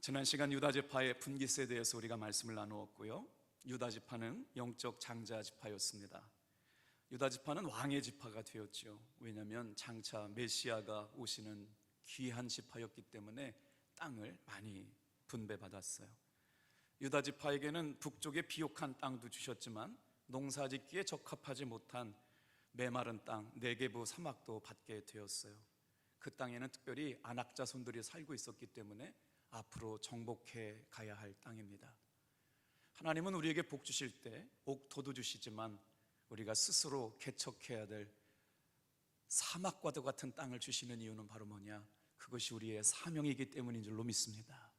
지난 시간 유다지파의 분깃에 대해서 우리가 말씀을 나누었고요. 유다지파는 영적 장자 지파였습니다. 유다지파는 왕의 지파가 되었죠. 왜냐하면 장차 메시아가 오시는 귀한 지파였기 때문에 땅을 많이 분배받았어요. 유다지파에게는 북쪽의 비옥한 땅도 주셨지만 농사짓기에 적합하지 못한 메마른 땅 네게부 사막도 받게 되었어요. 그 땅에는 특별히 아낙 자손들이 살고 있었기 때문에 앞으로 정복해 가야 할 땅입니다. 하나님은 우리에게 복 주실 때 옥토도 주시지만 우리가 스스로 개척해야 될 사막과도 같은 땅을 주시는 이유는 바로 뭐냐? 그것이 우리의 사명이기 때문인 줄로 믿습니다.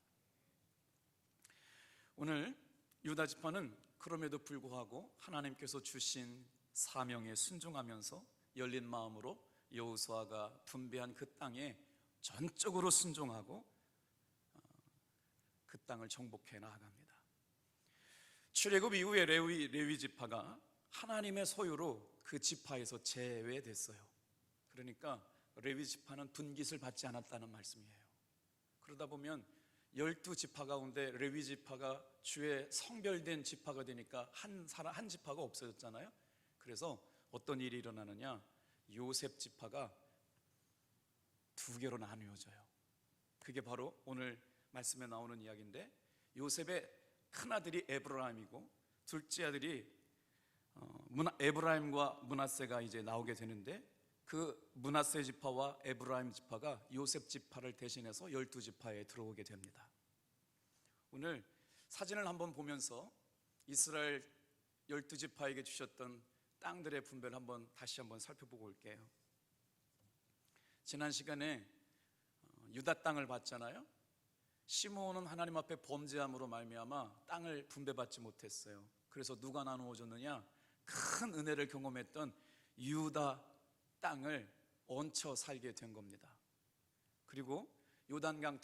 오늘 유다지파는 그럼에도 불구하고 하나님께서 주신 사명에 순종하면서 열린 마음으로 여호수아가 분배한 그 땅에 전적으로 순종하고 그 땅을 정복해 나아갑니다. 출애굽 이후에 레위 지파가 하나님의 소유로 그 지파에서 제외됐어요. 그러니까 레위 지파는 분깃을 받지 않았다는 말씀이에요. 그러다 보면 12지파 가운데 레위 지파가 주의 성별된 지파가 되니까 한 지파가 없어졌잖아요. 그래서 어떤 일이 일어나느냐? 요셉 지파가 두 개로 나누어져요. 그게 바로 오늘 말씀에 나오는 이야기인데, 요셉의 큰아들이 에브라임이고 둘째 아들이 에브라임과 므낫세가 이제 나오게 되는데, 그 므낫세 지파와 에브라임 지파가 요셉 지파를 대신해서 12지파에 들어오게 됩니다. 오늘 사진을 한번 보면서 이스라엘 12지파에게 주셨던 땅들의 분배를 다시 한번 살펴보고 올게요. 지난 시간에 유다 땅을 봤잖아요. 시므온은 하나님 앞에 범죄함으로 말미암아 땅을 분배받지 못했어요. 그래서 누가 나누어 줬느냐? 큰 은혜를 경험했던 유다 땅을 얹혀 살게 된 겁니다. 그리고 요단강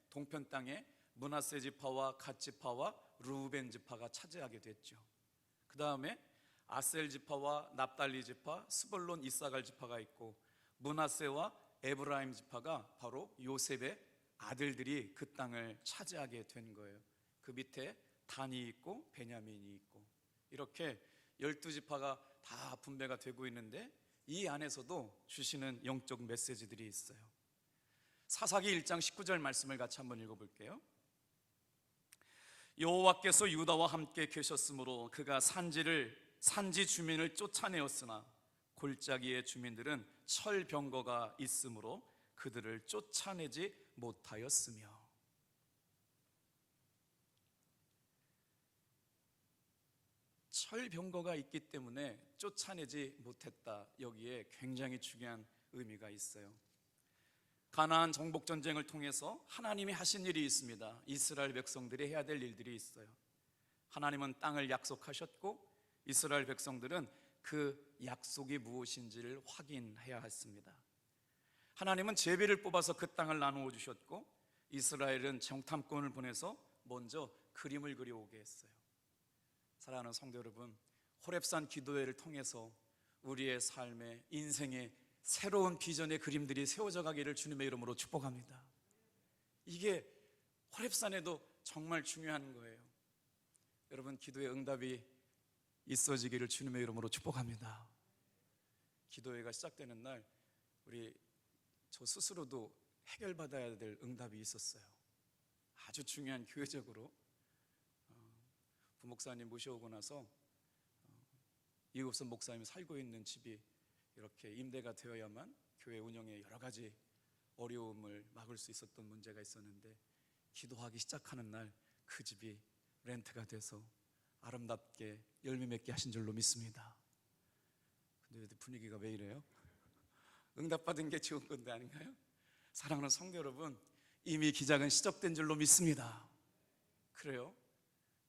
동편 땅에 므낫세 지파와 갓 지파와 르우벤 지파가 차지하게 됐죠. 그 다음에 아셀 지파와 납달리 지파, 스불론 이사갈 지파가 있고, 므낫세와 에브라임 지파가 바로 요셉의 아들들이 그 땅을 차지하게 된 거예요. 그 밑에 단이 있고 베냐민이 있고, 이렇게 12지파가 다 분배가 되고 있는데, 이 안에서도 주시는 영적 메시지들이 있어요. 사사기 1장 19절 말씀을 같이 한번 읽어볼게요. 여호와께서 유다와 함께 계셨으므로 그가 산지 주민을 쫓아내었으나 골짜기의 주민들은 철병거가 있으므로 그들을 쫓아내지 못하였으며. 철병거가 있기 때문에 쫓아내지 못했다. 여기에 굉장히 중요한 의미가 있어요. 가나안 정복 전쟁을 통해서 하나님이 하신 일이 있습니다. 이스라엘 백성들이 해야 될 일들이 있어요. 하나님은 땅을 약속하셨고 이스라엘 백성들은 그 약속이 무엇인지를 확인해야 했습니다. 하나님은 제비를 뽑아서 그 땅을 나누어 주셨고, 이스라엘은 정탐꾼을 보내서 먼저 그림을 그려오게 했어요. 사랑하는 성도 여러분, 호렙산 기도회를 통해서 우리의 삶의 인생의 새로운 비전의 그림들이 세워져 가기를 주님의 이름으로 축복합니다. 이게 호렙산에도 정말 중요한 거예요. 여러분, 기도의 응답이 있어지기를 주님의 이름으로 축복합니다. 기도회가 시작되는 날 저 스스로도 해결받아야 될 응답이 있었어요. 아주 중요한 교회적으로 부목사님 모셔오고 나서 이웃선 목사님이 살고 있는 집이 이렇게 임대가 되어야만 교회 운영에 여러 가지 어려움을 막을 수 있었던 문제가 있었는데, 기도하기 시작하는 날 그 집이 렌트가 돼서 아름답게 열매 맺게 하신 줄로 믿습니다. 근데 분위기가 왜 이래요? 응답받은 게 좋은 건데 아닌가요? 사랑하는 성도 여러분, 이미 기작은 시작된 줄로 믿습니다. 그래요?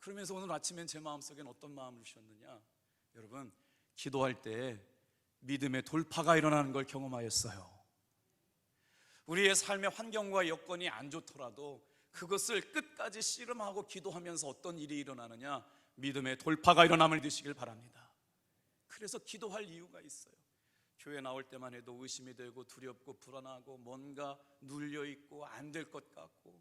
그러면서 오늘 아침엔 제 마음속엔 어떤 마음을 주셨느냐? 여러분, 기도할 때 믿음의 돌파가 일어나는 걸 경험하였어요. 우리의 삶의 환경과 여건이 안 좋더라도 그것을 끝까지 씨름하고 기도하면서 어떤 일이 일어나느냐? 믿음의 돌파가 일어남을 믿으시길 바랍니다. 그래서 기도할 이유가 있어요. 교회 나올 때만 해도 의심이 되고 두렵고 불안하고 뭔가 눌려있고 안 될 것 같고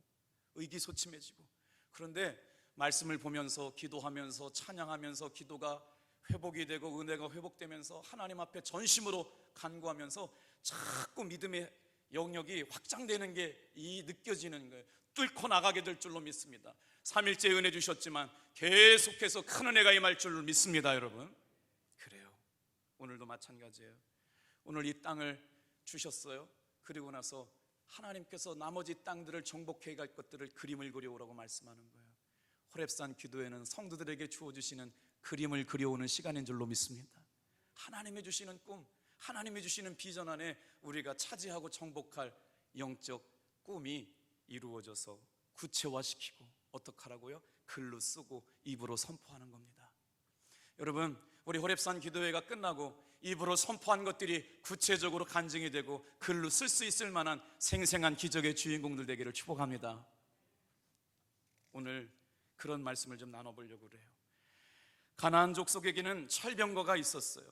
의기소침해지고. 그런데 말씀을 보면서 기도하면서 찬양하면서 기도가 회복이 되고 은혜가 회복되면서 하나님 앞에 전심으로 간구하면서 자꾸 믿음의 영역이 확장되는 게 느껴지는 거예요. 뚫고 나가게 될 줄로 믿습니다. 3일째 은혜 주셨지만 계속해서 큰 은혜가 임할 줄로 믿습니다, 여러분. 그래요. 오늘도 마찬가지예요. 오늘 이 땅을 주셨어요. 그리고 나서 하나님께서 나머지 땅들을 정복해 갈 것들을 그림을 그려오라고 말씀하는 거예요. 호렙산 기도회는 성도들에게 주어주시는 그림을 그려오는 시간인 줄로 믿습니다. 하나님이 주시는 꿈, 하나님이 주시는 비전 안에 우리가 차지하고 정복할 영적 꿈이 이루어져서 구체화시키고 어떻게 하라고요? 글로 쓰고 입으로 선포하는 겁니다. 여러분, 우리 호렙산 기도회가 끝나고 입으로 선포한 것들이 구체적으로 간증이 되고 글로 쓸 수 있을 만한 생생한 기적의 주인공들 되기를 축복합니다. 오늘 그런 말씀을 좀 나눠보려고 그래요. 가나안 족속에게는 철병거가 있었어요.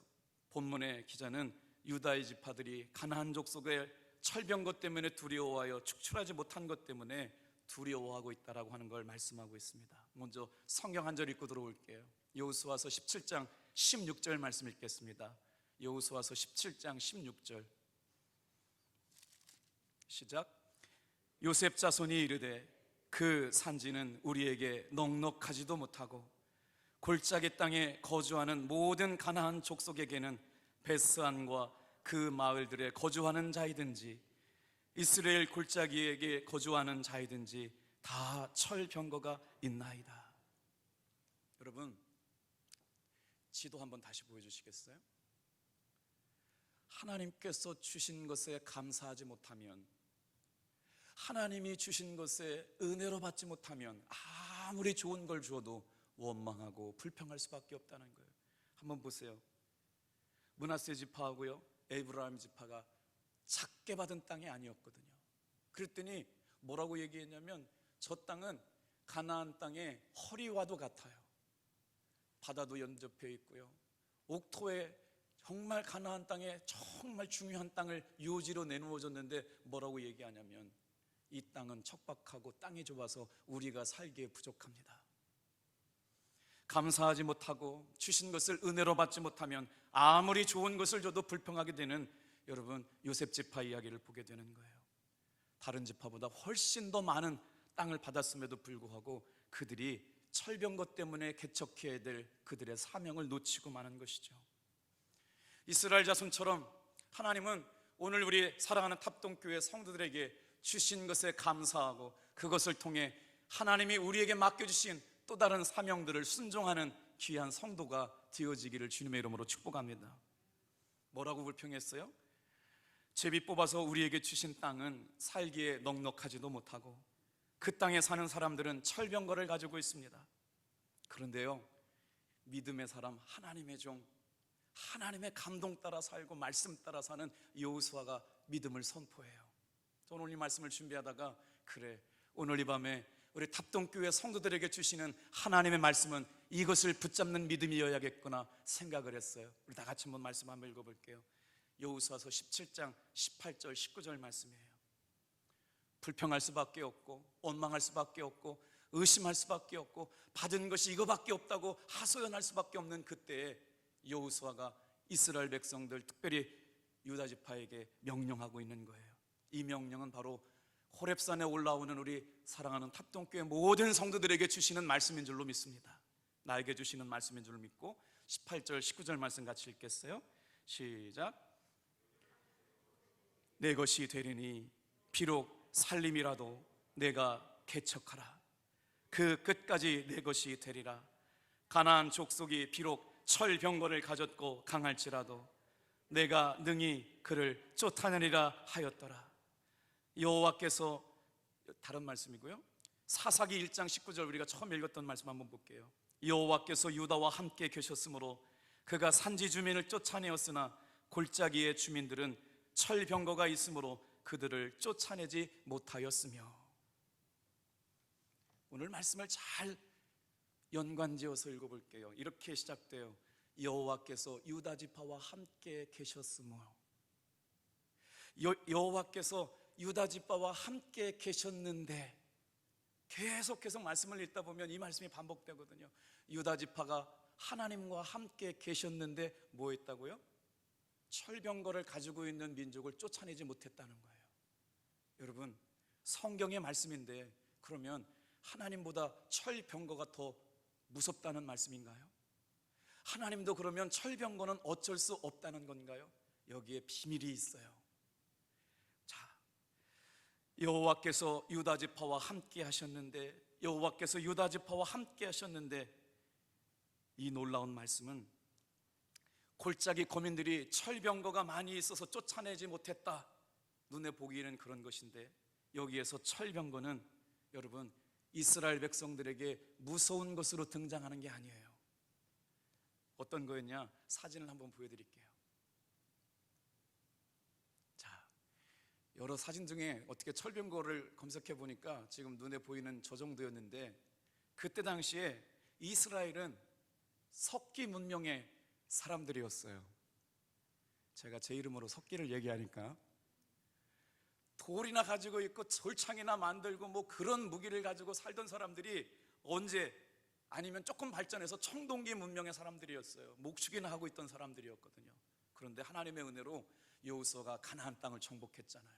본문의 기자는 유다의 지파들이 가나안 족속의 철병거 때문에 두려워하여 축출하지 못한 것 때문에 두려워하고 있다라고 하는 걸 말씀하고 있습니다. 먼저 성경 한 절 읽고 들어올게요. 여호수아서 17장 16절 말씀 읽겠습니다. 여호수아서 17장 16절 시작. 요셉 자손이 이르되 그 산지는 우리에게 넉넉하지도 못하고 골짜기 땅에 거주하는 모든 가나안 족속에게는 베스안과 그 마을들에 거주하는 자이든지 이스라엘 골짜기에게 거주하는 자이든지 다 철병거가 있나이다. 여러분, 지도 한번 다시 보여주시겠어요? 하나님께서 주신 것에 감사하지 못하면, 하나님이 주신 것에 은혜로 받지 못하면 아무리 좋은 걸 주어도 원망하고 불평할 수밖에 없다는 거예요. 한번 보세요. 므낫세 지파하고요 에브라임 지파가 작게 받은 땅이 아니었거든요. 그랬더니 뭐라고 얘기했냐면 저 땅은 가나안 땅의 허리와도 같아요. 바다도 연접해 있고요, 옥토에 정말 가나안 땅에 정말 중요한 땅을 요지로 내놓아줬는데 뭐라고 얘기하냐면 이 땅은 척박하고 땅이 좁아서 우리가 살기에 부족합니다. 감사하지 못하고 주신 것을 은혜로 받지 못하면 아무리 좋은 것을 줘도 불평하게 되는, 여러분, 요셉 지파 이야기를 보게 되는 거예요. 다른 지파보다 훨씬 더 많은 땅을 받았음에도 불구하고 그들이 철병거 때문에 개척해야 될 그들의 사명을 놓치고 마는 것이죠. 이스라엘 자손처럼 하나님은 오늘 우리 사랑하는 탑동교회 성도들에게 주신 것에 감사하고 그것을 통해 하나님이 우리에게 맡겨주신 또 다른 사명들을 순종하는 귀한 성도가 되어지기를 주님의 이름으로 축복합니다. 뭐라고 불평했어요? 제비 뽑아서 우리에게 주신 땅은 살기에 넉넉하지도 못하고 그 땅에 사는 사람들은 철병거를 가지고 있습니다. 그런데요, 믿음의 사람, 하나님의 종, 하나님의 감동 따라 살고 말씀 따라 사는 여호수아가 믿음을 선포해요. 저는 오늘 이 말씀을 준비하다가 그래, 오늘 이 밤에 우리 탑동교회 성도들에게 주시는 하나님의 말씀은 이것을 붙잡는 믿음이어야겠구나 생각을 했어요. 우리 다 같이 한번 말씀 한번 읽어볼게요. 여호수아서 17장 18절 19절 말씀이에요. 불평할 수밖에 없고 원망할 수밖에 없고 의심할 수밖에 없고 받은 것이 이거밖에 없다고 하소연할 수밖에 없는 그때에 여호수아가 이스라엘 백성들, 특별히 유다 지파에게 명령하고 있는 거예요. 이 명령은 바로 호렙산에 올라오는 우리 사랑하는 탑동교회 모든 성도들에게 주시는 말씀인 줄로 믿습니다. 나에게 주시는 말씀인 줄로 믿고 18절 19절 말씀 같이 읽겠어요. 시작. 내 것이 되리니 비록 살림이라도 내가 개척하라. 그 끝까지 내 것이 되리라. 가나안 족속이 비록 철병거를 가졌고 강할지라도 내가 능히 그를 쫓아내리라 하였더라. 여호와께서, 다른 말씀이고요, 사사기 1장 19절 우리가 처음 읽었던 말씀 한번 볼게요. 여호와께서 유다와 함께 계셨으므로 그가 산지 주민을 쫓아내었으나 골짜기의 주민들은 철병거가 있으므로 그들을 쫓아내지 못하였으며. 오늘 말씀을 잘 연관지어서 읽어볼게요. 이렇게 시작돼요. 여호와께서 유다 지파와 함께 계셨으므로. 여호와께서 유다 지파와 함께 계셨는데 계속 말씀을 읽다 보면 이 말씀이 반복되거든요. 유다 지파가 하나님과 함께 계셨는데 뭐 했다고요? 철병거를 가지고 있는 민족을 쫓아내지 못했다는 거예요. 여러분, 성경의 말씀인데 그러면 하나님보다 철병거가 더 무섭다는 말씀인가요? 하나님도 그러면 철병거는 어쩔 수 없다는 건가요? 여기에 비밀이 있어요. 자, 여호와께서 유다 지파와 함께 하셨는데, 여호와께서 유다 지파와 함께 하셨는데, 이 놀라운 말씀은 골짜기 거민들이 철병거가 많이 있어서 쫓아내지 못했다, 눈에 보기에는 그런 것인데, 여기에서 철병거는 여러분 이스라엘 백성들에게 무서운 것으로 등장하는 게 아니에요. 어떤 거였냐? 사진을 한번 보여드릴게요. 자, 여러 사진 중에 어떻게 철병거를 검색해 보니까 지금 눈에 보이는 저 정도였는데, 그때 당시에 이스라엘은 석기 문명의 사람들이었어요. 제가 제 이름으로 석기를 얘기하니까 돌이나 가지고 있고 철창이나 만들고 뭐 그런 무기를 가지고 살던 사람들이 언제 아니면 조금 발전해서 청동기 문명의 사람들이었어요. 목축이나 하고 있던 사람들이었거든요. 그런데 하나님의 은혜로 여호수아가 가나안 땅을 정복했잖아요.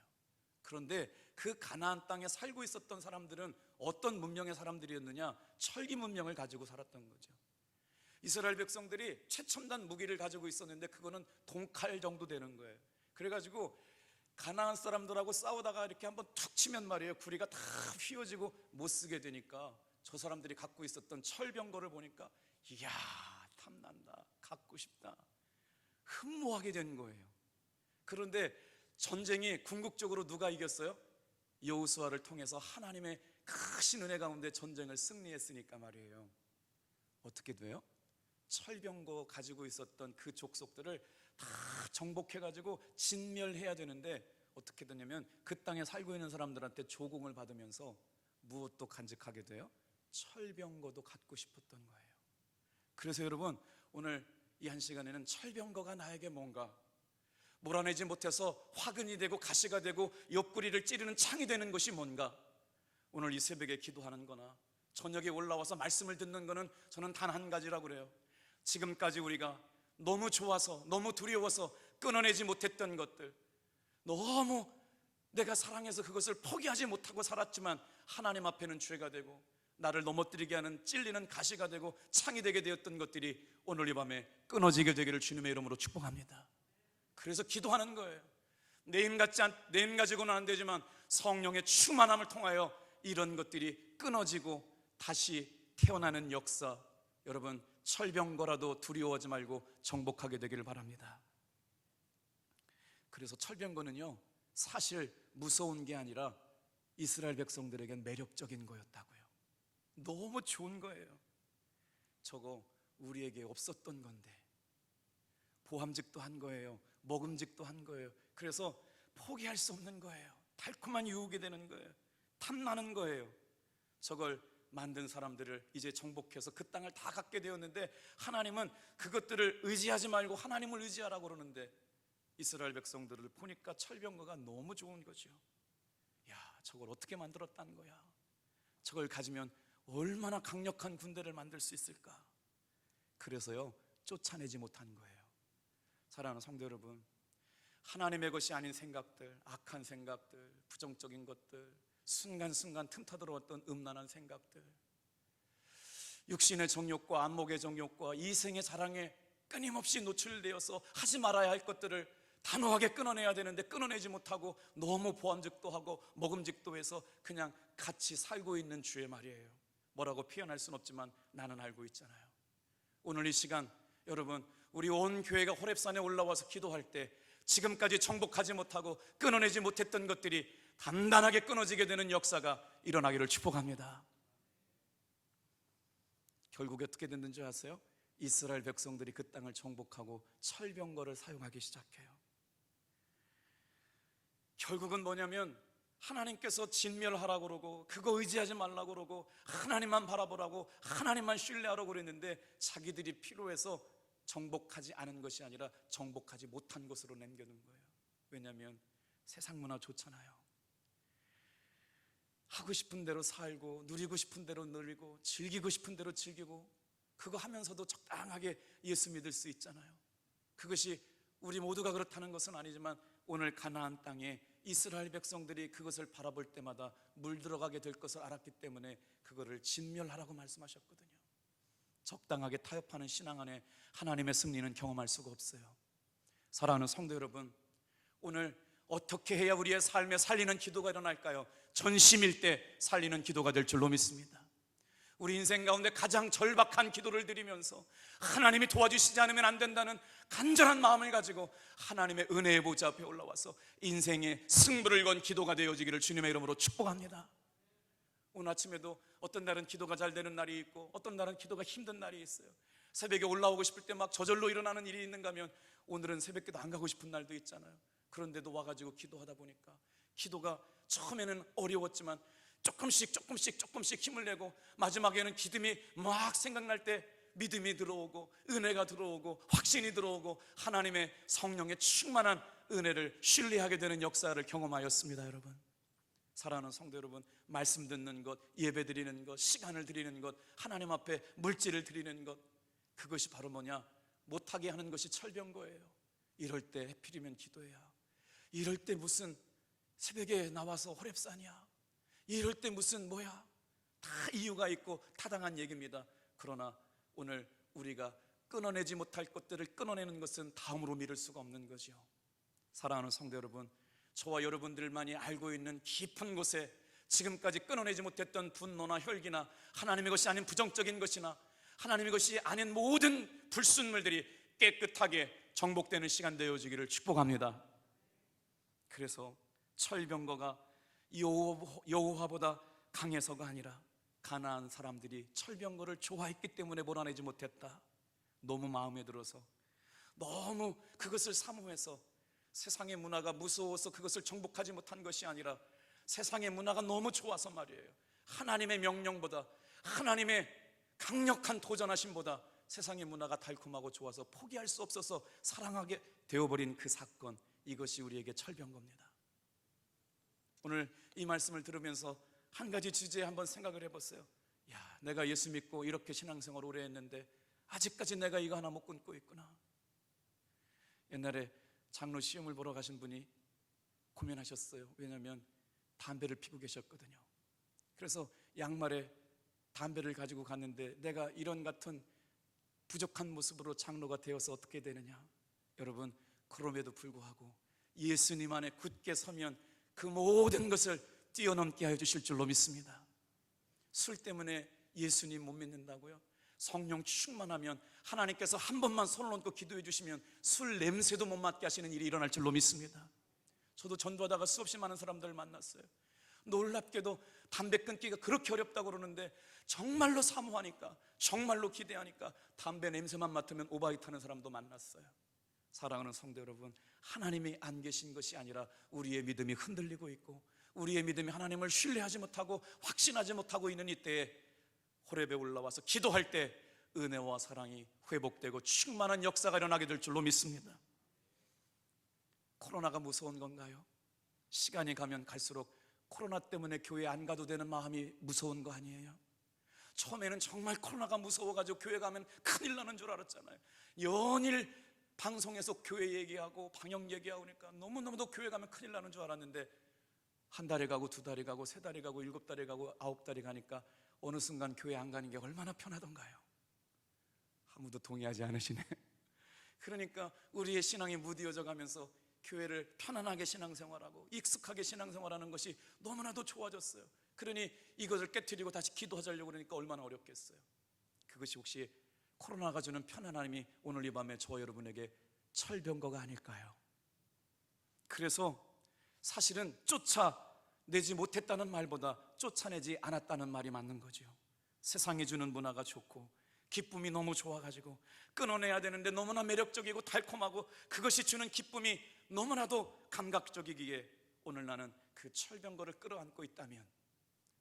그런데 그 가나안 땅에 살고 있었던 사람들은 어떤 문명의 사람들이었느냐? 철기 문명을 가지고 살았던 거죠. 이스라엘 백성들이 최첨단 무기를 가지고 있었는데 그거는 동칼 정도 되는 거예요. 그래가지고 가나안 사람들하고 싸우다가 이렇게 한번 툭 치면 말이에요, 구리가 다 휘어지고 못 쓰게 되니까 저 사람들이 갖고 있었던 철병거를 보니까 이야, 탐난다, 갖고 싶다, 흠모하게 된 거예요. 그런데 전쟁이 궁극적으로 누가 이겼어요? 여호수아를 통해서 하나님의 크신 은혜 가운데 전쟁을 승리했으니까 말이에요. 어떻게 돼요? 철병거 가지고 있었던 그 족속들을 다 정복해가지고 진멸해야 되는데 어떻게 되냐면 그 땅에 살고 있는 사람들한테 조공을 받으면서 무엇도 간직하게 돼요? 철병거도 갖고 싶었던 거예요. 그래서 여러분, 오늘 이 한 시간에는 철병거가 나에게 뭔가, 몰아내지 못해서 화근이 되고 가시가 되고 옆구리를 찌르는 창이 되는 것이 뭔가, 오늘 이 새벽에 기도하는 거나 저녁에 올라와서 말씀을 듣는 거는 저는 단 한 가지라고 그래요. 지금까지 우리가 너무 좋아서 너무 두려워서 끊어내지 못했던 것들, 너무 내가 사랑해서 그것을 포기하지 못하고 살았지만 하나님 앞에는 죄가 되고 나를 넘어뜨리게 하는 찔리는 가시가 되고 창이 되게 되었던 것들이 오늘 이 밤에 끊어지게 되기를 주님의 이름으로 축복합니다. 그래서 기도하는 거예요. 내 힘 가지고는 안 되지만 성령의 충만함을 통하여 이런 것들이 끊어지고 다시 태어나는 역사, 여러분 철병거라도 두려워하지 말고 정복하게 되기를 바랍니다. 그래서 철병거는요, 사실 무서운 게 아니라 이스라엘 백성들에겐 매력적인 거였다고요. 너무 좋은 거예요. 저거 우리에게 없었던 건데, 보함직도 한 거예요. 먹음직도 한 거예요. 그래서 포기할 수 없는 거예요. 달콤한 유혹이 되는 거예요. 탐나는 거예요. 저걸 만든 사람들을 이제 정복해서 그 땅을 다 갖게 되었는데, 하나님은 그것들을 의지하지 말고 하나님을 의지하라고 그러는데, 이스라엘 백성들을 보니까 철병거가 너무 좋은 거죠. 야, 저걸 어떻게 만들었다는 거야? 저걸 가지면 얼마나 강력한 군대를 만들 수 있을까? 그래서요, 쫓아내지 못한 거예요. 사랑하는 성도 여러분, 하나님의 것이 아닌 생각들, 악한 생각들, 부정적인 것들, 순간순간 틈타 들어왔던 음란한 생각들, 육신의 정욕과 안목의 정욕과 이생의 사랑에 끊임없이 노출되어서 하지 말아야 할 것들을 단호하게 끊어내야 되는데 끊어내지 못하고 너무 보암직도 하고 먹음직도 해서 그냥 같이 살고 있는 주의 말이에요. 뭐라고 표현할 수는 없지만 나는 알고 있잖아요. 오늘 이 시간 여러분, 우리 온 교회가 호렙산에 올라와서 기도할 때 지금까지 정복하지 못하고 끊어내지 못했던 것들이 단단하게 끊어지게 되는 역사가 일어나기를 축복합니다. 결국에 어떻게 됐는 줄 아세요? 이스라엘 백성들이 그 땅을 정복하고 철병거를 사용하기 시작해요. 결국은 뭐냐면 하나님께서 진멸하라고 그러고 그거 의지하지 말라고 그러고 하나님만 바라보라고 하나님만 신뢰하라고 그랬는데 자기들이 필요해서 정복하지 않은 것이 아니라 정복하지 못한 것으로 남겨놓은 거예요. 왜냐하면 세상 문화 좋잖아요. 하고 싶은 대로 살고, 누리고 싶은 대로 누리고, 즐기고 싶은 대로 즐기고, 그거 하면서도 적당하게 예수 믿을 수 있잖아요. 그것이 우리 모두가 그렇다는 것은 아니지만 오늘 가나안 땅에 이스라엘 백성들이 그것을 바라볼 때마다 물들어가게 될 것을 알았기 때문에 그거를 진멸하라고 말씀하셨거든요. 적당하게 타협하는 신앙 안에 하나님의 승리는 경험할 수가 없어요. 사랑하는 성도 여러분, 오늘 어떻게 해야 우리의 삶에 살리는 기도가 일어날까요? 전심일 때 살리는 기도가 될 줄로 믿습니다. 우리 인생 가운데 가장 절박한 기도를 드리면서 하나님이 도와주시지 않으면 안 된다는 간절한 마음을 가지고 하나님의 은혜의 보좌 앞에 올라와서 인생의 승부를 건 기도가 되어지기를 주님의 이름으로 축복합니다. 오늘 아침에도 어떤 날은 기도가 잘 되는 날이 있고 어떤 날은 기도가 힘든 날이 있어요. 새벽에 올라오고 싶을 때 막 저절로 일어나는 일이 있는가 하면 오늘은 새벽기도 안 가고 싶은 날도 있잖아요. 그런데도 와가지고 기도하다 보니까 기도가 처음에는 어려웠지만 조금씩 힘을 내고 마지막에는 기쁨이 막 생각날 때 믿음이 들어오고 은혜가 들어오고 확신이 들어오고 하나님의 성령의 충만한 은혜를 신뢰하게 되는 역사를 경험하였습니다. 여러분, 사랑하는 성도 여러분, 말씀 듣는 것, 예배 드리는 것, 시간을 드리는 것, 하나님 앞에 물질을 드리는 것, 그것이 바로 뭐냐? 못하게 하는 것이 철병거예요. 이럴 때 해필이면 기도해야, 이럴 때 무슨 새벽에 나와서 호렙산이야, 이럴 때 무슨 뭐야, 다 이유가 있고 타당한 얘기입니다. 그러나 오늘 우리가 끊어내지 못할 것들을 끊어내는 것은 다음으로 미룰 수가 없는 거죠. 사랑하는 성도 여러분, 저와 여러분들만이 알고 있는 깊은 곳에 지금까지 끊어내지 못했던 분노나 혈기나 하나님의 것이 아닌 부정적인 것이나 하나님의 것이 아닌 모든 불순물들이 깨끗하게 정복되는 시간 되어지기를 축복합니다. 그래서 철병거가 여호와보다 강해서가 아니라 가나안 사람들이 철병거를 좋아했기 때문에 몰아내지 못했다. 너무 마음에 들어서, 너무 그것을 사모해서, 세상의 문화가 무서워서 그것을 정복하지 못한 것이 아니라 세상의 문화가 너무 좋아서 말이에요. 하나님의 명령보다, 하나님의 강력한 도전하심보다 세상의 문화가 달콤하고 좋아서 포기할 수 없어서 사랑하게 되어버린 그 사건, 이것이 우리에게 철병거입니다. 오늘 이 말씀을 들으면서 한 가지 주제에 한번 생각을 해봤어요. 야, 내가 예수 믿고 이렇게 신앙생활 오래 했는데 아직까지 내가 이거 하나 못 끊고 있구나. 옛날에 장로 시험을 보러 가신 분이 고민하셨어요. 왜냐하면 담배를 피고 계셨거든요. 그래서 양말에 담배를 가지고 갔는데 내가 이런 같은 부족한 모습으로 장로가 되어서 어떻게 되느냐. 여러분, 그럼에도 불구하고 예수님 안에 굳게 서면 그 모든 것을 뛰어넘게 하여 주실 줄로 믿습니다. 술 때문에 예수님 못 믿는다고요? 성령 충만하면 하나님께서 한 번만 손을 얹고 기도해 주시면 술 냄새도 못 맡게 하시는 일이 일어날 줄로 믿습니다. 저도 전도하다가 수없이 많은 사람들을 만났어요. 놀랍게도 담배 끊기가 그렇게 어렵다고 그러는데 정말로 사모하니까, 정말로 기대하니까 담배 냄새만 맡으면 오바이 타는 사람도 만났어요. 사랑하는 성도 여러분, 하나님이 안 계신 것이 아니라 우리의 믿음이 흔들리고 있고 우리의 믿음이 하나님을 신뢰하지 못하고 확신하지 못하고 있는 이때에 호렙에 올라와서 기도할 때 은혜와 사랑이 회복되고 충만한 역사가 일어나게 될 줄로 믿습니다. 코로나가 무서운 건가요? 시간이 가면 갈수록 코로나 때문에 교회 안 가도 되는 마음이 무서운 거 아니에요? 처음에는 정말 코로나가 무서워가지고 교회 가면 큰일 나는 줄 알았잖아요. 연일 방송에서 교회 얘기하고 방역 얘기하고 그러니까 너무너무도 교회 가면 큰일 나는 줄 알았는데 한 달이 가고 두 달이 가고 세 달이 가고 7달이 가고 9달이 가니까 어느 순간 교회 안 가는 게 얼마나 편하던가요? 아무도 동의하지 않으시네. 그러니까 우리의 신앙이 무뎌져 가면서 교회를 편안하게 신앙생활하고 익숙하게 신앙생활하는 것이 너무나도 좋아졌어요. 그러니 이것을 깨트리고 다시 기도하자려고 그러니까 얼마나 어렵겠어요. 그것이 혹시 코로나가 주는 편안함이 오늘 이 밤에 저와 여러분에게 철병거가 아닐까요? 그래서 사실은 쫓아내지 못했다는 말보다 쫓아내지 않았다는 말이 맞는 거죠. 세상이 주는 문화가 좋고 기쁨이 너무 좋아가지고 끊어내야 되는데 너무나 매력적이고 달콤하고 그것이 주는 기쁨이 너무나도 감각적이기에 오늘 나는 그 철병거를 끌어안고 있다면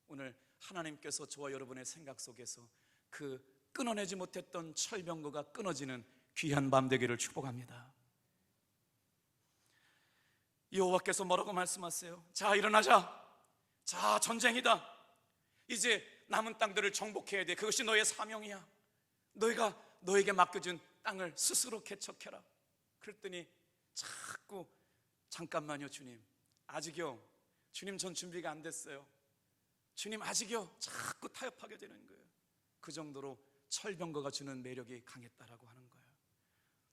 오늘 하나님께서 저와 여러분의 생각 속에서 그 끊어내지 못했던 철병거가 끊어지는 귀한 밤 되기를 축복합니다. 여호와께서 뭐라고 말씀하세요? 자, 일어나자. 자, 전쟁이다. 이제 남은 땅들을 정복해야 돼. 그것이 너의 사명이야. 너희가 너에게 맡겨준 땅을 스스로 개척해라. 그랬더니 자꾸 잠깐만요 주님, 아직요. 주님, 전 준비가 안 됐어요. 주님, 아직요. 자꾸 타협하게 되는 거예요. 그 정도로 철병거가 주는 매력이 강했다라고 하는 거예요.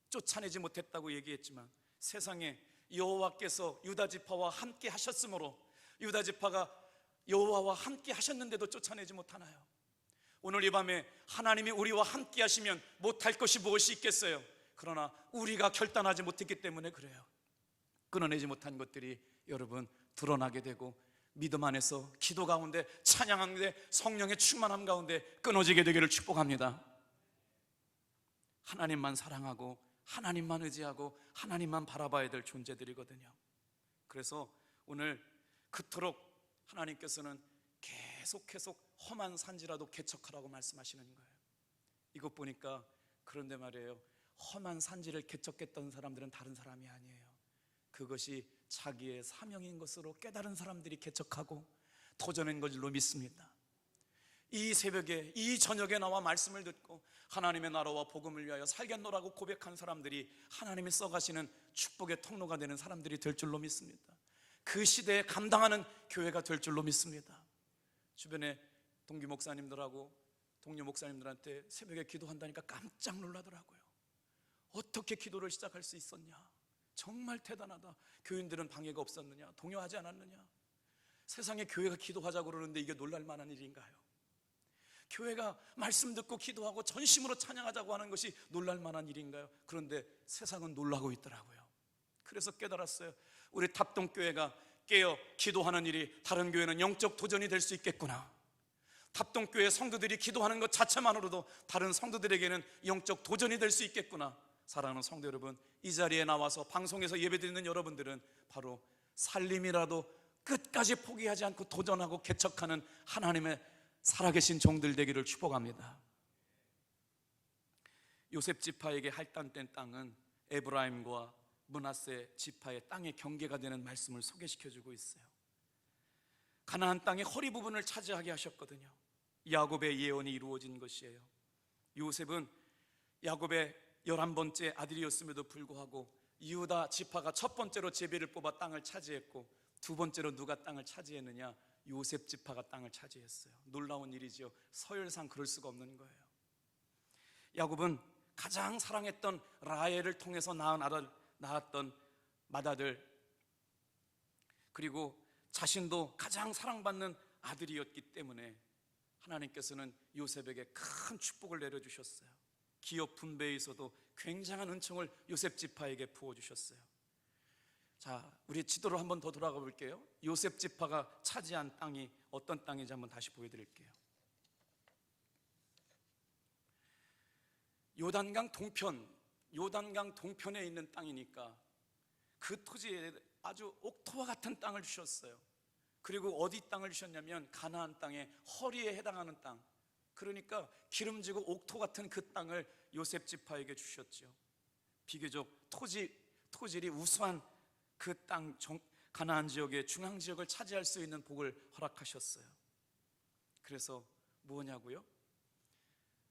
쫓아내지 못했다고 얘기했지만 세상에 여호와께서 유다 지파와 함께 하셨으므로, 유다 지파가 여호와와 함께 하셨는데도 쫓아내지 못하나요? 오늘 이 밤에 하나님이 우리와 함께 하시면 못할 것이 무엇이 있겠어요? 그러나 우리가 결단하지 못했기 때문에 그래요. 끊어내지 못한 것들이 여러분 드러나게 되고, 믿음 안에서 기도 가운데, 찬양 가운데, 성령의 충만함 가운데 끊어지게 되기를 축복합니다. 하나님만 사랑하고 하나님만 의지하고 하나님만 바라봐야 될 존재들이거든요. 그래서 오늘 그토록 하나님께서는 계속 험한 산지라도 개척하라고 말씀하시는 거예요. 이것 보니까 그런데 말이에요, 험한 산지를 개척했던 사람들은 다른 사람이 아니에요. 그것이 자기의 사명인 것으로 깨달은 사람들이 개척하고 도전한 것으로 믿습니다. 이 새벽에, 이 저녁에 나와 말씀을 듣고 하나님의 나라와 복음을 위하여 살겠노라고 고백한 사람들이 하나님이 써가시는 축복의 통로가 되는 사람들이 될 줄로 믿습니다. 그 시대에 감당하는 교회가 될 줄로 믿습니다. 주변에 동기 목사님들하고 동료 목사님들한테 새벽에 기도한다니까 깜짝 놀라더라고요. 어떻게 기도를 시작할 수 있었냐, 정말 대단하다. 교인들은 방해가 없었느냐, 동요하지 않았느냐. 세상에 교회가 기도하자고 그러는데 이게 놀랄 만한 일인가요? 교회가 말씀 듣고 기도하고 전심으로 찬양하자고 하는 것이 놀랄 만한 일인가요? 그런데 세상은 놀라고 있더라고요. 그래서 깨달았어요. 우리 탑동교회가 깨어 기도하는 일이 다른 교회는 영적 도전이 될 수 있겠구나. 탑동교회 성도들이 기도하는 것 자체만으로도 다른 성도들에게는 영적 도전이 될 수 있겠구나. 사랑하는 성도 여러분, 이 자리에 나와서 방송에서 예배드리는 여러분들은 바로 살림이라도 끝까지 포기하지 않고 도전하고 개척하는 하나님의 살아계신 종들 되기를 축복합니다. 요셉 지파에게 할당된 땅은 에브라임과 므낫세 지파의 땅의 경계가 되는 말씀을 소개시켜주고 있어요. 가나안 땅의 허리 부분을 차지하게 하셨거든요. 야곱의 예언이 이루어진 것이에요. 요셉은 야곱의 11번째 아들이었음에도 불구하고 유다 지파가 첫 번째로 제비를 뽑아 땅을 차지했고, 두 번째로 누가 땅을 차지했느냐? 요셉 지파가 땅을 차지했어요. 놀라운 일이죠. 서열상 그럴 수가 없는 거예요. 야곱은 가장 사랑했던 라헬을 통해서 낳았던 맏아들, 그리고 자신도 가장 사랑받는 아들이었기 때문에 하나님께서는 요셉에게 큰 축복을 내려주셨어요. 기업 분배에 있어도 굉장한 은총을 요셉 지파에게 부어주셨어요. 자, 우리 지도를 한번 더 돌아가 볼게요. 요셉 지파가 차지한 땅이 어떤 땅인지 한번 다시 보여드릴게요. 요단강 동편에 있는 땅이니까 그 토지에 아주 옥토와 같은 땅을 주셨어요. 그리고 어디 땅을 주셨냐면 가나안 땅의 허리에 해당하는 땅, 그러니까 기름지고 옥토 같은 그 땅을 요셉 지파에게 주셨죠. 비교적 토질이 우수한 그 땅, 가나안 지역의 중앙 지역을 차지할 수 있는 복을 허락하셨어요. 그래서 뭐냐고요?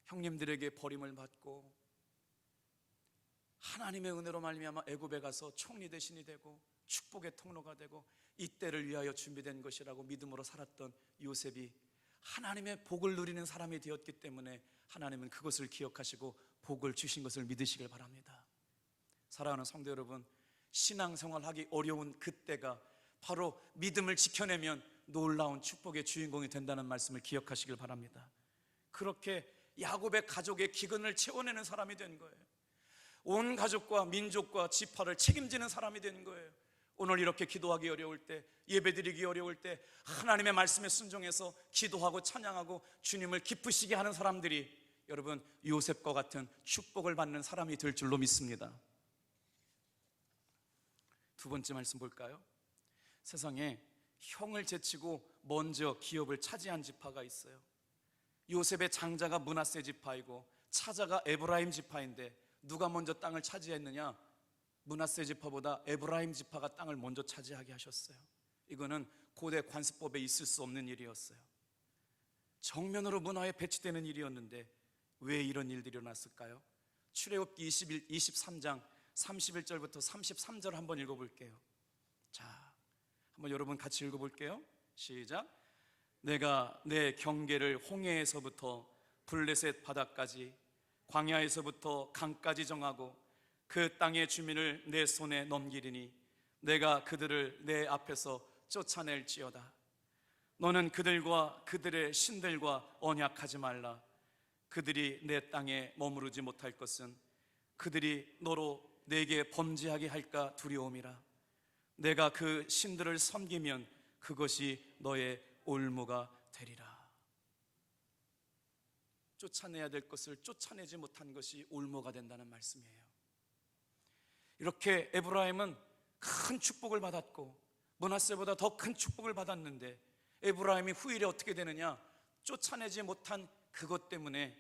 형님들에게 버림을 받고 하나님의 은혜로 말미암아 애굽에 가서 총리 대신이 되고 축복의 통로가 되고 이때를 위하여 준비된 것이라고 믿음으로 살았던 요셉이 하나님의 복을 누리는 사람이 되었기 때문에 하나님은 그것을 기억하시고 복을 주신 것을 믿으시길 바랍니다. 사랑하는 성도 여러분, 신앙생활하기 어려운 그때가 바로 믿음을 지켜내면 놀라운 축복의 주인공이 된다는 말씀을 기억하시길 바랍니다. 그렇게 야곱의 가족의 기근을 채워내는 사람이 된 거예요. 온 가족과 민족과 지파를 책임지는 사람이 된 거예요. 오늘 이렇게 기도하기 어려울 때, 예배드리기 어려울 때 하나님의 말씀에 순종해서 기도하고 찬양하고 주님을 기쁘시게 하는 사람들이 여러분 요셉과 같은 축복을 받는 사람이 될 줄로 믿습니다. 두 번째 말씀 볼까요? 세상에 형을 제치고 먼저 기업을 차지한 지파가 있어요. 요셉의 장자가 므낫세 지파이고 차자가 에브라임 지파인데 누가 먼저 땅을 차지했느냐? 므낫세 지파보다 에브라임 지파가 땅을 먼저 차지하게 하셨어요. 이거는 고대 관습법에 있을 수 없는 일이었어요. 정면으로 문화에 배치되는 일이었는데 왜 이런 일들이 일어났을까요? 출애굽기 23장 31절부터 33절 한번 읽어볼게요. 자, 한번 여러분 같이 읽어볼게요. 시작. 내가 내 경계를 홍해에서부터 블레셋 바다까지 광야에서부터 강까지 정하고 그 땅의 주민을 내 손에 넘기리니 내가 그들을 내 앞에서 쫓아낼지어다. 너는 그들과 그들의 신들과 언약하지 말라. 그들이 내 땅에 머무르지 못할 것은 그들이 너로 내게 범죄하게 할까 두려움이라. 내가 그 신들을 섬기면 그것이 너의 올무가 되리라. 쫓아내야 될 것을 쫓아내지 못한 것이 올무가 된다는 말씀이에요. 이렇게 에브라임은 큰 축복을 받았고 므낫세보다 더 큰 축복을 받았는데 에브라임이 후일에 어떻게 되느냐? 쫓아내지 못한 그것 때문에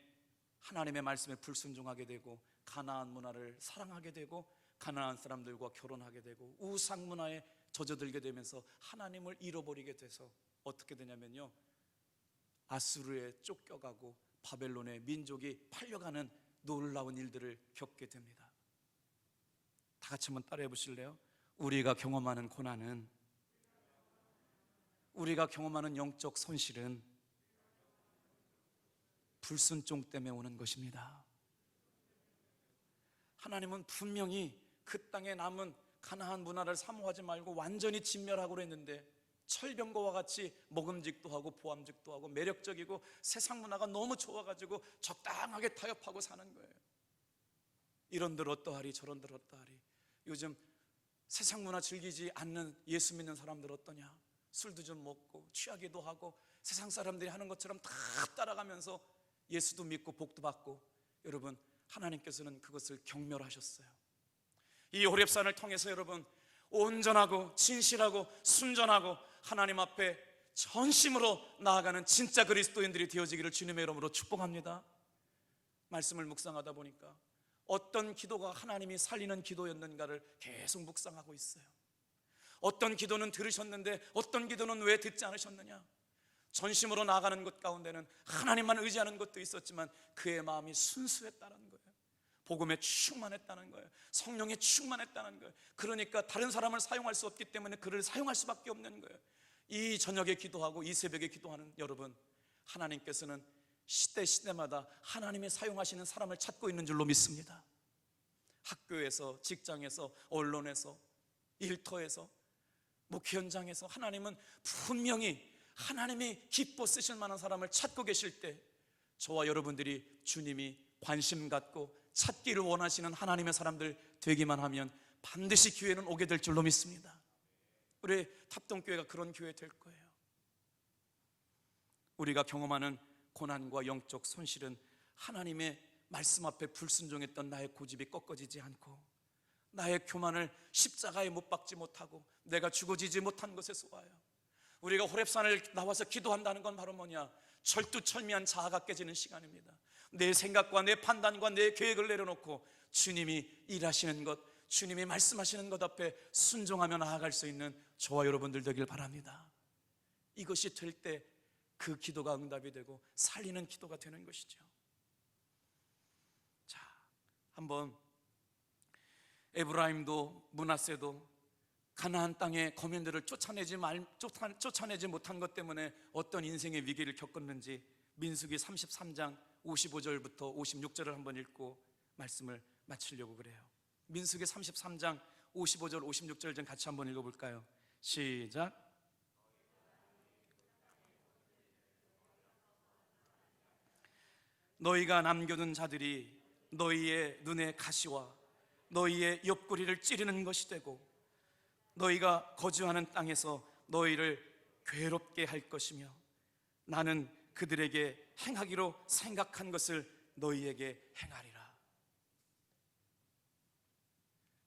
하나님의 말씀에 불순종하게 되고 가나안 문화를 사랑하게 되고 가나안 사람들과 결혼하게 되고 우상 문화에 젖어들게 되면서 하나님을 잃어버리게 돼서 어떻게 되냐면요, 아수르에 쫓겨가고 바벨론의 민족이 팔려가는 놀라운 일들을 겪게 됩니다. 다 같이 한번 따라해 보실래요? 우리가 경험하는 고난은, 우리가 경험하는 영적 손실은 불순종 때문에 오는 것입니다. 하나님은 분명히 그 땅에 남은 가나안 문화를 사모하지 말고 완전히 진멸하고 그랬는데 철병거와 같이 먹음직도 하고 보암직도 하고 매력적이고 세상 문화가 너무 좋아가지고 적당하게 타협하고 사는 거예요. 이런들 어떠하리 저런들 어떠하리. 요즘 세상 문화 즐기지 않는 예수 믿는 사람들 어떠냐? 술도 좀 먹고 취하기도 하고 세상 사람들이 하는 것처럼 다 따라가면서 예수도 믿고 복도 받고. 여러분, 하나님께서는 그것을 경멸하셨어요. 이 호렙산을 통해서 여러분 온전하고 진실하고 순전하고 하나님 앞에 전심으로 나아가는 진짜 그리스도인들이 되어지기를 주님의 이름으로 축복합니다. 말씀을 묵상하다 보니까 어떤 기도가 하나님이 살리는 기도였는가를 계속 묵상하고 있어요. 어떤 기도는 들으셨는데 어떤 기도는 왜 듣지 않으셨느냐? 전심으로 나아가는 것 가운데는 하나님만 의지하는 것도 있었지만 그의 마음이 순수했다는 거예요. 복음에 충만했다는 거예요. 성령에 충만했다는 거예요. 그러니까 다른 사람을 사용할 수 없기 때문에 그를 사용할 수밖에 없는 거예요. 이 저녁에 기도하고 이 새벽에 기도하는 여러분, 하나님께서는 시대마다 하나님이 사용하시는 사람을 찾고 있는 줄로 믿습니다. 학교에서, 직장에서, 언론에서, 일터에서, 목회 현장에서 하나님은 분명히 하나님이 기뻐 쓰실 만한 사람을 찾고 계실 때 저와 여러분들이 주님이 관심 갖고 찾기를 원하시는 하나님의 사람들 되기만 하면 반드시 기회는 오게 될 줄로 믿습니다. 우리 탑동교회가 그런 교회 될 거예요. 우리가 경험하는 고난과 영적 손실은 하나님의 말씀 앞에 불순종했던 나의 고집이 꺾어지지 않고 나의 교만을 십자가에 못 박지 못하고 내가 죽어지지 못한 것에서 와요. 우리가 호렙산을 나와서 기도한다는 건 바로 뭐냐? 철두철미한 자아가 깨지는 시간입니다. 내 생각과 내 판단과 내 계획을 내려놓고 주님이 일하시는 것, 주님이 말씀하시는 것 앞에 순종하며 나아갈 수 있는 저와 여러분들 되길 바랍니다. 이것이 될 때 그 기도가 응답이 되고 살리는 기도가 되는 것이죠. 자, 한번 에브라임도 므낫세도 가나안 땅의 거민들을 쫓아내지 못한 것 때문에 어떤 인생의 위기를 겪었는지 민수기 33장 55절부터 56절을 한번 읽고 말씀을 마치려고 그래요. 민수기 33장 55절 56절 좀 같이 한번 읽어볼까요? 시작. 너희가 남겨둔 자들이 너희의 눈에 가시와 너희의 옆구리를 찌르는 것이 되고 너희가 거주하는 땅에서 너희를 괴롭게 할 것이며 나는 그들에게 행하기로 생각한 것을 너희에게 행하리라.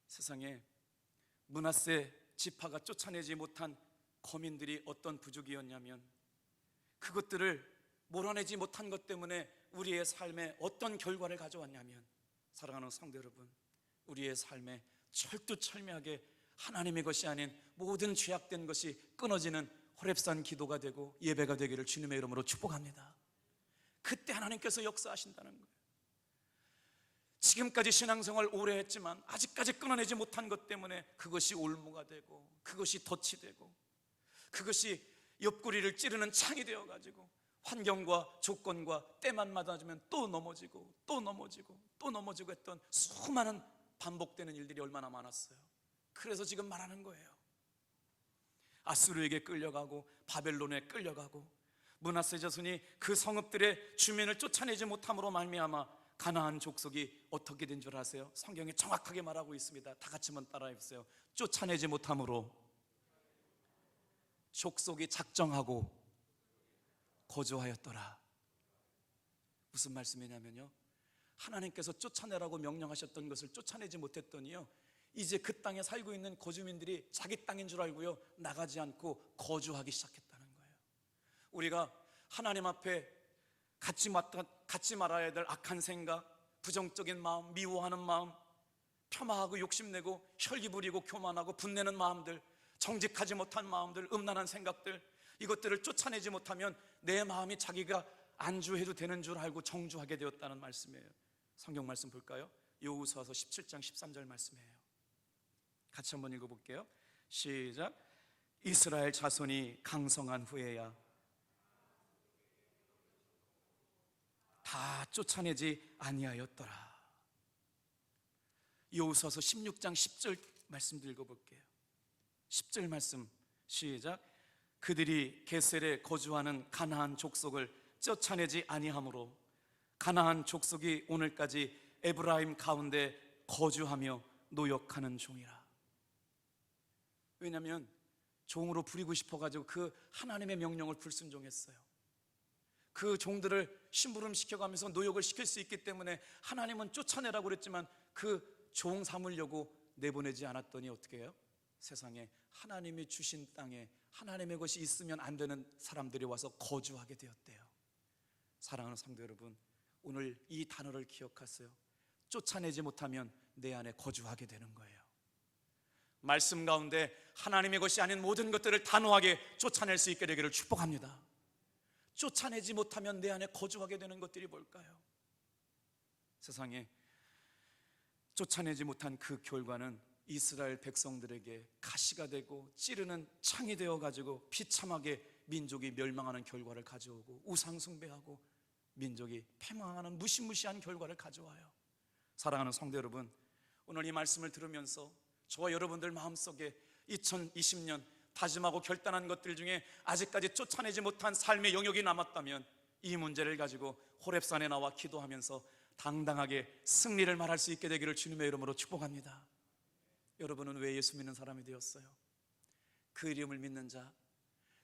세상에 므낫세 지파가 쫓아내지 못한 거민들이 어떤 부족이었냐면 그것들을 몰아내지 못한 것 때문에 우리의 삶에 어떤 결과를 가져왔냐면, 사랑하는 성도 여러분, 우리의 삶에 철두철미하게 하나님의 것이 아닌 모든 죄악된 것이 끊어지는 호렙산 기도가 되고 예배가 되기를 주님의 이름으로 축복합니다. 그때 하나님께서 역사하신다는 거예요. 지금까지 신앙생활 오래 했지만 아직까지 끊어내지 못한 것 때문에 그것이 올무가 되고 그것이 덫이 되고 그것이 옆구리를 찌르는 창이 되어가지고 환경과 조건과 때만 맞아주면 또 넘어지고 또 넘어지고 또 넘어지고 했던 수많은 반복되는 일들이 얼마나 많았어요. 그래서 지금 말하는 거예요. 아수르에게 끌려가고 바벨론에 끌려가고 므낫세 자손이 그 성읍들의 주민을 쫓아내지 못함으로 말미암아 가나안 족속이 어떻게 된 줄 아세요? 성경에 정확하게 말하고 있습니다. 다 같이 한번 따라해 보세요. 쫓아내지 못함으로 족속이 작정하고 거주하였더라. 무슨 말씀이냐면요, 하나님께서 쫓아내라고 명령하셨던 것을 쫓아내지 못했더니요, 이제 그 땅에 살고 있는 거주민들이 자기 땅인 줄 알고요, 나가지 않고 거주하기 시작했다는 거예요. 우리가 하나님 앞에 갖지 말아야 될 악한 생각, 부정적인 마음, 미워하는 마음, 폄하하고 욕심내고 혈기 부리고 교만하고 분내는 마음들, 정직하지 못한 마음들, 음란한 생각들, 이것들을 쫓아내지 못하면 내 마음이 자기가 안주해도 되는 줄 알고 정주하게 되었다는 말씀이에요. 성경 말씀 볼까요? 여호수아서 17장 13절 말씀이에요. 같이 한번 읽어볼게요. 시작. 이스라엘 자손이 강성한 후에야 다 쫓아내지 아니하였더라. 여호수아서 16장 10절 말씀도 읽어볼게요. 10절 말씀 시작. 그들이 게셀에 거주하는 가나안 족속을 쫓아내지 아니하므로 가나안 족속이 오늘까지 에브라임 가운데 거주하며 노역하는 종이라. 왜냐하면 종으로 부리고 싶어가지고 그 하나님의 명령을 불순종했어요. 그 종들을 심부름시켜가면서 노역을 시킬 수 있기 때문에 하나님은 쫓아내라고 그랬지만 그 종 삼으려고 내보내지 않았더니 어떻게 해요? 세상에 하나님이 주신 땅에 하나님의 것이 있으면 안 되는 사람들이 와서 거주하게 되었대요. 사랑하는 성도 여러분, 오늘 이 단어를 기억하세요. 쫓아내지 못하면 내 안에 거주하게 되는 거예요. 말씀 가운데 하나님의 것이 아닌 모든 것들을 단호하게 쫓아낼 수 있게 되기를 축복합니다. 쫓아내지 못하면 내 안에 거주하게 되는 것들이 뭘까요? 세상에 쫓아내지 못한 그 결과는 이스라엘 백성들에게 가시가 되고 찌르는 창이 되어가지고 비참하게 민족이 멸망하는 결과를 가져오고 우상 숭배하고 민족이 패망하는 무시무시한 결과를 가져와요. 사랑하는 성도 여러분, 오늘 이 말씀을 들으면서 저와 여러분들 마음속에 2020년 다짐하고 결단한 것들 중에 아직까지 쫓아내지 못한 삶의 영역이 남았다면 이 문제를 가지고 호렙산에 나와 기도하면서 당당하게 승리를 말할 수 있게 되기를 주님의 이름으로 축복합니다. 여러분은 왜 예수 믿는 사람이 되었어요? 그 이름을 믿는 자,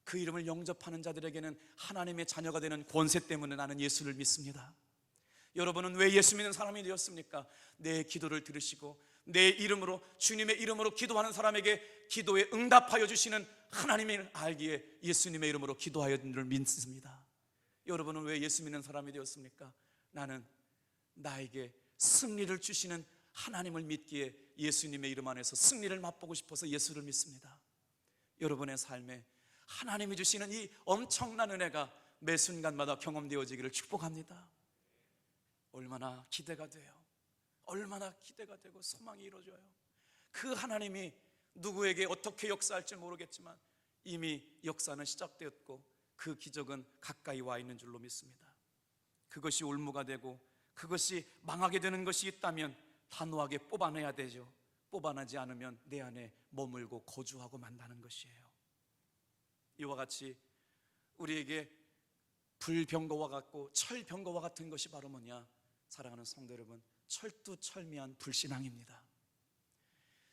그 이름을 영접하는 자들에게는 하나님의 자녀가 되는 권세 때문에 나는 예수를 믿습니다. 여러분은 왜 예수 믿는 사람이 되었습니까? 내 기도를 들으시고 내 이름으로, 주님의 이름으로 기도하는 사람에게 기도에 응답하여 주시는 하나님을 알기에 예수님의 이름으로 기도하여 줄 믿습니다. 여러분은 왜 예수 믿는 사람이 되었습니까? 나는 나에게 승리를 주시는 하나님을 믿기에 예수님의 이름 안에서 승리를 맛보고 싶어서 예수를 믿습니다. 여러분의 삶에 하나님이 주시는 이 엄청난 은혜가 매 순간마다 경험되어지기를 축복합니다. 얼마나 기대가 돼요. 얼마나 기대가 되고 소망이 이루어져요. 그 하나님이 누구에게 어떻게 역사할지 모르겠지만 이미 역사는 시작되었고 그 기적은 가까이 와 있는 줄로 믿습니다. 그것이 올무가 되고 그것이 망하게 되는 것이 있다면 단호하게 뽑아내야 되죠. 뽑아내지 않으면 내 안에 머물고 거주하고 만다는 것이에요. 이와 같이 우리에게 불병거와 같고 철병거와 같은 것이 바로 뭐냐? 사랑하는 성도 여러분, 철두철미한 불신앙입니다.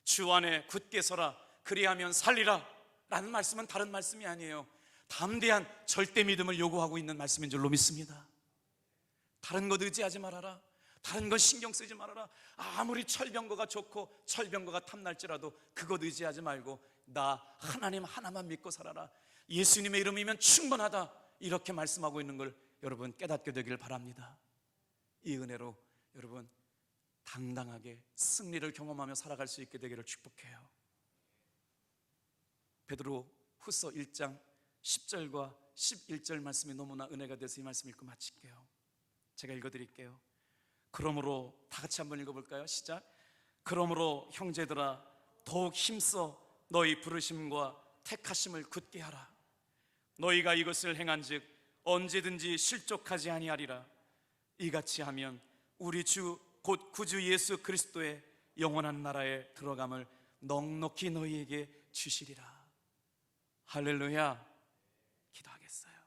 주 안에 굳게 서라, 그리하면 살리라 라는 말씀은 다른 말씀이 아니에요. 담대한 절대 믿음을 요구하고 있는 말씀인 줄로 믿습니다. 다른 것 의지하지 말아라, 다른 것 신경 쓰지 말아라. 아무리 철병거가 좋고 철병거가 탐날지라도 그것 의지하지 말고 나 하나님 하나만 믿고 살아라, 예수님의 이름이면 충분하다, 이렇게 말씀하고 있는 걸 여러분 깨닫게 되기를 바랍니다. 이 은혜로 여러분 당당하게 승리를 경험하며 살아갈 수 있게 되기를 축복해요. 베드로 후서 1장 10절과 11절 말씀이 너무나 은혜가 돼서 이 말씀 읽고 마칠게요. 제가 읽어드릴게요. 그러므로 다 같이 한번 읽어볼까요? 시작. 그러므로 형제들아 더욱 힘써 너희 부르심과 택하심을 굳게 하라. 너희가 이것을 행한즉 언제든지 실족하지 아니하리라. 이같이 하면 우리 주 곧 구주 예수 그리스도의 영원한 나라에 들어감을 넉넉히 너희에게 주시리라. 할렐루야. 기도하겠어요.